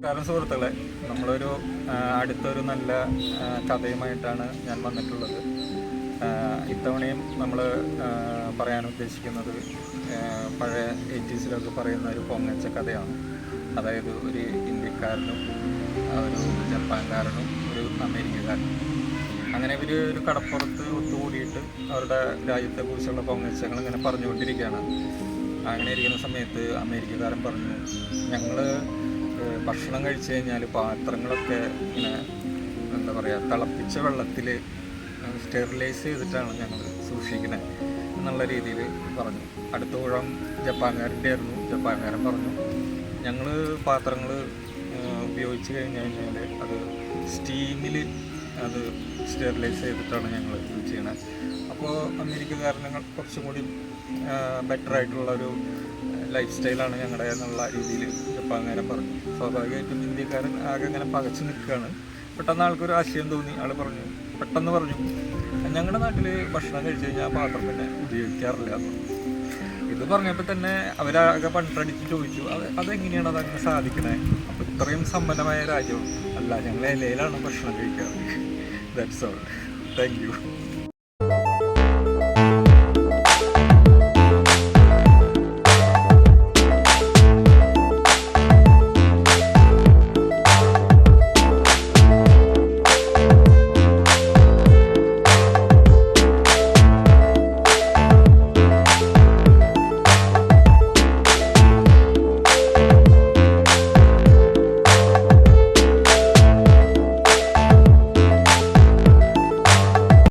നമസ്കാരം സുഹൃത്തുക്കളെ, നമ്മളൊരു അടുത്തൊരു നല്ല കഥയുമായിട്ടാണ് ഞാൻ വന്നിട്ടുള്ളത്. ഇത്തവണയും നമ്മൾ പറയാൻ ഉദ്ദേശിക്കുന്നത് പഴയ 80s പറയുന്ന ഒരു പൊങ്ങച്ച കഥയാണ്. അതായത് ഒരു ഇന്ത്യക്കാരനും ഒരു ജപ്പാൻകാരനും ഒരു അമേരിക്കക്കാരനും അങ്ങനെ ഇവർ ഒരു കടപ്പുറത്ത് ഒത്തുകൂടിയിട്ട് അവരുടെ രാജ്യത്തെക്കുറിച്ചുള്ള പൊങ്ങച്ചങ്ങൾ ഇങ്ങനെ പറഞ്ഞുകൊണ്ടിരിക്കുകയാണ്. അങ്ങനെ ഇരിക്കുന്ന സമയത്ത് അമേരിക്കക്കാരൻ പറഞ്ഞു, ഞങ്ങൾ ഭക്ഷണം കഴിച്ചു കഴിഞ്ഞാൽ പാത്രങ്ങളൊക്കെ ഇങ്ങനെ എന്താ പറയുക, തിളപ്പിച്ച വെള്ളത്തിൽ സ്റ്റെറിലൈസ് ചെയ്തിട്ടാണ് ഞങ്ങൾ സൂക്ഷിക്കുന്നത് എന്നുള്ള രീതിയിൽ പറഞ്ഞു. അടുത്ത ഊഴം ജപ്പാൻകാരൻ്റെ ആയിരുന്നു. ജപ്പാൻകാരൻ പറഞ്ഞു, ഞങ്ങൾ പാത്രങ്ങൾ ഉപയോഗിച്ച് കഴിഞ്ഞ് കഴിഞ്ഞാൽ അത് സ്റ്റീമിൽ അത് സ്റ്റെറിലൈസ് ചെയ്തിട്ടാണ് ഞങ്ങൾ യൂസ് ചെയ്യണത്. അപ്പോൾ അമേരിക്കക്കാരന് കുറച്ചും കൂടി ബെറ്ററായിട്ടുള്ളൊരു ലൈഫ് സ്റ്റൈലാണ് ഞങ്ങളുടെ എന്നുള്ള രീതിയിൽ ജപ്പാൻകാരൻ പറഞ്ഞു. സ്വാഭാവികമായിട്ടും ഇന്ത്യക്കാരൻ ആകെ ഇങ്ങനെ പകച്ചു നിൽക്കുകയാണ്. പെട്ടെന്ന് ആൾക്കൊരു ആശയം തോന്നി. ആൾ പെട്ടെന്ന് പറഞ്ഞു, ഞങ്ങളുടെ നാട്ടിൽ ഭക്ഷണം കഴിച്ചു കഴിഞ്ഞാൽ പാത്രം പിന്നെ ഉപയോഗിക്കാറില്ല. ഇത് പറഞ്ഞപ്പോൾ തന്നെ അവരാകെ പണ്ടടിച്ച് ചോദിച്ചു, അതെങ്ങനെയാണ് അതങ്ങനെ സാധിക്കണേ? അപ്പോൾ ഇത്രയും സമ്പന്നമായ രാജ്യം അല്ല, ഞങ്ങൾ ഇലയിലാണ് ഭക്ഷണം കഴിക്കാറ്. That's all. Thank you.